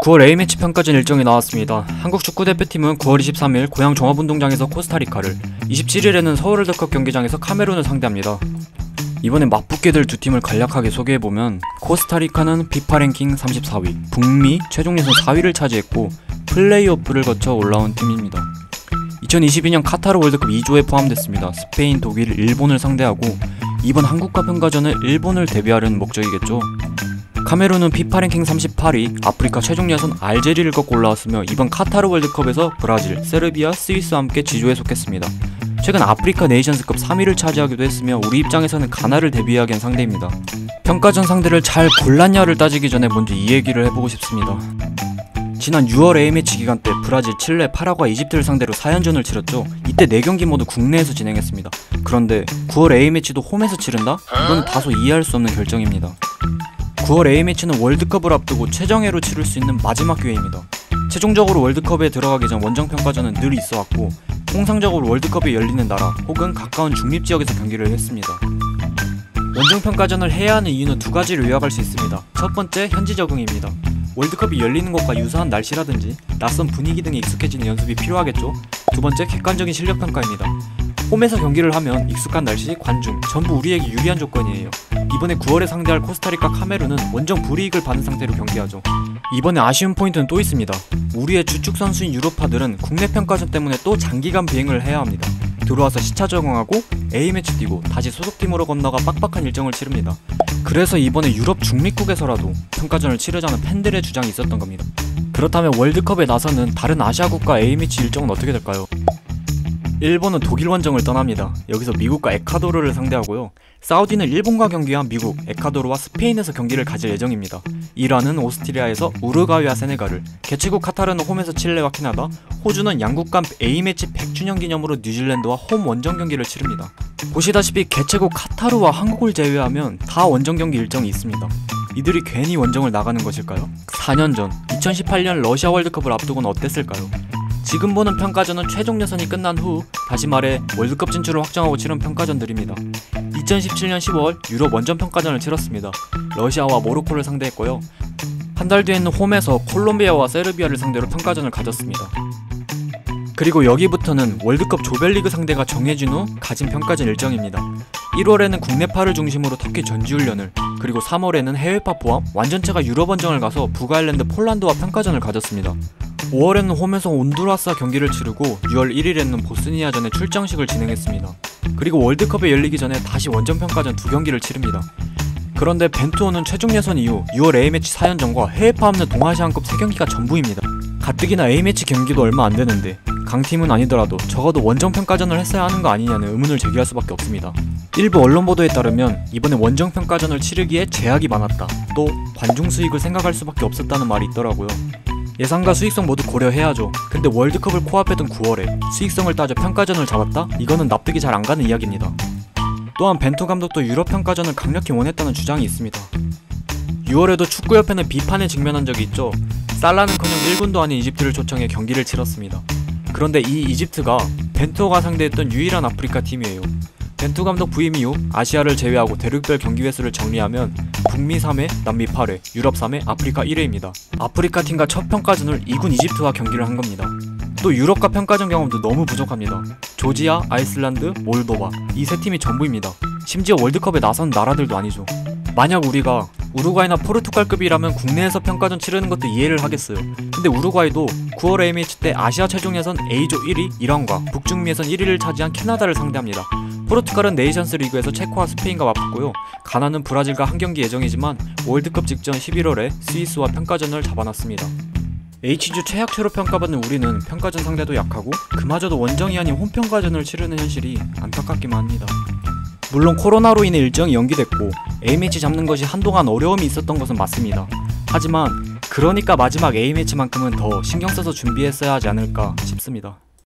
9월 A매치 평가전 일정이 나왔습니다. 한국 축구대표팀은 9월 23일 고향 종합운동장에서 코스타리카를, 27일에는 서울 월드컵 경기장에서 카메룬을 상대합니다. 이번엔 맞붙게 될 두 팀을 간략하게 소개해보면, 코스타리카는 피파 랭킹 34위, 북미 최종 예선 4위를 차지했고 플레이오프를 거쳐 올라온 팀입니다. 2022년 카타르 월드컵 2조에 포함됐습니다. 스페인, 독일, 일본을 상대하고 이번 한국과 평가전은 일본을 대비하려는 목적이겠죠. 카메룬은 피파 랭킹 38위, 아프리카 최종 예선 알제리를 꺾고 올라왔으며 이번 카타르 월드컵에서 브라질, 세르비아, 스위스와 함께 G조에 속했습니다. 최근 아프리카 네이션스컵 3위를 차지하기도 했으며 우리 입장에서는 가나를 대비하기 한 상대입니다. 평가전 상대를 잘 골랐냐를 따지기 전에 먼저 이 얘기를 해보고 싶습니다. 지난 6월 A매치 기간 때 브라질, 칠레, 파라과이, 이집트를 상대로 4연전을 치렀죠. 이때 4경기 모두 국내에서 진행했습니다. 그런데 9월 A매치도 홈에서 치른다? 이건 다소 이해할 수 없는 결정입니다. 9월 A매치는 월드컵을 앞두고 최정예로 치를 수 있는 마지막 기회입니다. 최종적으로 월드컵에 들어가기 전 원정평가전은 늘 있어왔고 통상적으로 월드컵이 열리는 나라 혹은 가까운 중립지역에서 경기를 했습니다. 원정평가전을 해야 하는 이유는 두 가지를 요약할 수 있습니다. 첫 번째, 현지 적응입니다. 월드컵이 열리는 곳과 유사한 날씨라든지 낯선 분위기 등에 익숙해지는 연습이 필요하겠죠. 두 번째, 객관적인 실력평가입니다. 홈에서 경기를 하면 익숙한 날씨, 관중, 전부 우리에게 유리한 조건이에요. 이번에 9월에 상대할 코스타리카, 카메룬은 원정 불이익을 받은 상태로 경기하죠. 이번에 아쉬운 포인트는 또 있습니다. 우리의 주축 선수인 유럽파들은 국내 평가전 때문에 또 장기간 비행을 해야 합니다. 들어와서 시차 적응하고 A매치 뛰고 다시 소속팀으로 건너가 빡빡한 일정을 치릅니다. 그래서 이번에 유럽 중립국에서라도 평가전을 치르자는 팬들의 주장이 있었던 겁니다. 그렇다면 월드컵에 나서는 다른 아시아 국가 A매치 일정은 어떻게 될까요? 일본은 독일 원정을 떠납니다. 여기서 미국과 에콰도르를 상대하고요. 사우디는 일본과 경기한 미국, 에콰도르와 스페인에서 경기를 가질 예정입니다. 이란은 오스트리아에서 우루과이와 세네갈을, 개최국 카타르는 홈에서 칠레와 캐나다, 호주는 양국 간 A매치 100주년 기념으로 뉴질랜드와 홈 원정 경기를 치릅니다. 보시다시피 개최국 카타르와 한국을 제외하면 다 원정 경기 일정이 있습니다. 이들이 괜히 원정을 나가는 것일까요? 4년 전 2018년 러시아 월드컵을 앞두고는 어땠을까요? 지금 보는 평가전은 최종 예선이 끝난 후, 다시 말해 월드컵 진출을 확정하고 치른 평가전들입니다. 2017년 10월 유럽 원정 평가전을 치렀습니다. 러시아와 모로코를 상대했고요. 한 달 뒤에는 홈에서 콜롬비아와 세르비아를 상대로 평가전을 가졌습니다. 그리고 여기부터는 월드컵 조별리그 상대가 정해진 후 가진 평가전 일정입니다. 1월에는 국내파를 중심으로 터키 전지훈련을, 그리고 3월에는 해외파 포함 완전체가 유럽 원정을 가서 북아일랜드, 폴란드와 평가전을 가졌습니다. 5월에는 홈에서 온두라스와 경기를 치르고 6월 1일에는 보스니아전에 출정식을 진행했습니다. 그리고 월드컵에 열리기 전에 다시 원정평가전 2경기를 치릅니다. 그런데 벤투호는 최종 예선 이후 6월 A매치 4연전과 해외파 없는 동아시안컵 3경기가 전부입니다. 가뜩이나 A매치 경기도 얼마 안 되는데 강팀은 아니더라도 적어도 원정평가전을 했어야 하는 거 아니냐는 의문을 제기할 수밖에 없습니다. 일부 언론 보도에 따르면 이번에 원정평가전을 치르기에 제약이 많았다, 또 관중 수익을 생각할 수밖에 없었다는 말이 있더라고요. 예상과 수익성 모두 고려해야죠. 근데 월드컵을 코앞에 둔 9월에 수익성을 따져 평가전을 잡았다? 이거는 납득이 잘 안 가는 이야기입니다. 또한 벤투 감독도 유럽 평가전을 강력히 원했다는 주장이 있습니다. 6월에도 축구협회는 비판에 직면한 적이 있죠. 살라는커녕 1군도 아닌 이집트를 초청해 경기를 치렀습니다. 그런데 이 이집트가 벤투호가 상대했던 유일한 아프리카 팀이에요. 벤투 감독 부임 이후 아시아를 제외하고 대륙별 경기 횟수를 정리하면 북미 3회, 남미 8회, 유럽 3회, 아프리카 1회입니다. 아프리카 팀과 첫 평가전을 2군 이집트와 경기를 한 겁니다. 또 유럽과 평가전 경험도 너무 부족합니다. 조지아, 아이슬란드, 몰도바, 이 세 팀이 전부입니다. 심지어 월드컵에 나선 나라들도 아니죠. 만약 우리가 우루과이나 포르투갈급이라면 국내에서 평가전 치르는 것도 이해를 하겠어요. 근데 우루과이도 9월 A매치 때 아시아 최종 예선 A조 1위 이란과 북중미 예선 1위를 차지한 캐나다를 상대합니다. 포르투갈은 네이션스 리그에서 체코와 스페인과 맞붙고요. 가나는 브라질과 한 경기 예정이지만 월드컵 직전 11월에 스위스와 평가전을 잡아놨습니다. H조 최약체로 평가받는 우리는 평가전 상대도 약하고 그마저도 원정이 아닌 홈평가전을 치르는 현실이 안타깝기만 합니다. 물론 코로나로 인해 일정이 연기됐고 A매치 잡는 것이 한동안 어려움이 있었던 것은 맞습니다. 하지만 그러니까 마지막 A매치만큼은 더 신경 써서 준비했어야 하지 않을까 싶습니다.